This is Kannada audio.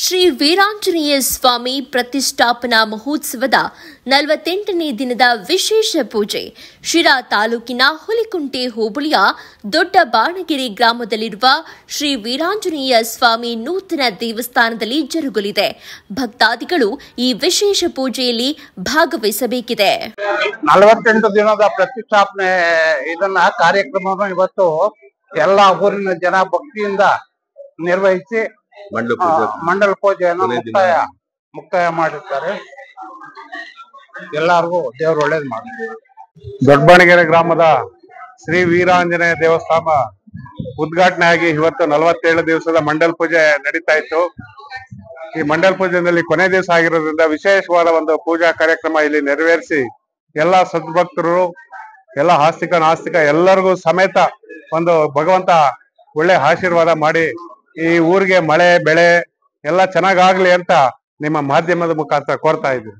ಶ್ರೀ ವೀರಾಂಜನೇಯ ಸ್ವಾಮಿ ಪ್ರತಿಷ್ಠಾಪನಾ ಮಹೋತ್ಸವದ 48ನೇ ದಿನದ ವಿಶೇಷ ಪೂಜೆ ಶಿರಾ ತಾಲೂಕಿನ ಹುಲಿಕುಂಟೆ ಹೋಬಳಿಯ ದೊಡ್ಡ ಬಾಣಗೆರೆ ಗ್ರಾಮದಲ್ಲಿರುವ ಶ್ರೀ ವೀರಾಂಜನೇಯ ಸ್ವಾಮಿ ನೂತನ ದೇವಸ್ಥಾನದಲ್ಲಿ ಜರುಗಲಿದೆ. ಭಕ್ತಾದಿಗಳು ಈ ವಿಶೇಷ ಪೂಜೆಯಲ್ಲಿ ಭಾಗವಹಿಸಬೇಕಿದೆ. 48 ದಿನದ ಪ್ರತಿಷ್ಠಾಪನೆ ಕಾರ್ಯಕ್ರಮವನ್ನು ಇವತ್ತು ಎಲ್ಲ ಊರಿನ ಜನ ಭಕ್ತಿಯಿಂದ ನಿರ್ವಹಿಸಿ ಮಂಡಲ ಪೂಜೆಯನ್ನು ಮುಕ್ತಾಯ ಮಾಡಿದ್ದಾರೆ. ಎಲ್ಲರಿಗೂ ದೇವರು ಒಳ್ಳೇದು ಮಾಡಿ. ದೊಡ್ಡಬಾಣಗೆರೆ ಗ್ರಾಮದ ಶ್ರೀ ವೀರಾಂಜನೇಯ ದೇವಸ್ಥಾನ ಉದ್ಘಾಟನೆ ಆಗಿ ಇವತ್ತು 47 ದಿವಸದ ಮಂಡಲ ಪೂಜೆ ನಡೀತಾ ಇತ್ತು. ಈ ಮಂಡಲ ಪೂಜೆಯಲ್ಲಿ ಕೊನೆ ದಿವಸ ಆಗಿರೋದ್ರಿಂದ ವಿಶೇಷವಾದ ಒಂದು ಪೂಜಾ ಕಾರ್ಯಕ್ರಮ ಇಲ್ಲಿ ನೆರವೇರಿಸಿ ಎಲ್ಲ ಸದ್ಭಕ್ತರು, ಎಲ್ಲ ಆಸ್ತಿಕ ನಾಸ್ತಿಕ ಎಲ್ಲರಿಗೂ ಸಮೇತ ಒಂದು ಭಗವಂತ ಒಳ್ಳೆ ಆಶೀರ್ವಾದ ಮಾಡಿ ಈ ಊರಿಗೆ ಮಳೆ ಬೆಳೆ ಎಲ್ಲ ಚೆನ್ನಾಗಾಗ್ಲಿ ಅಂತ ನಿಮ್ಮ ಮಾಧ್ಯಮದ ಮುಖಾಂತರ ಕೋರ್ತಾ ಇದ್ದೀವಿ.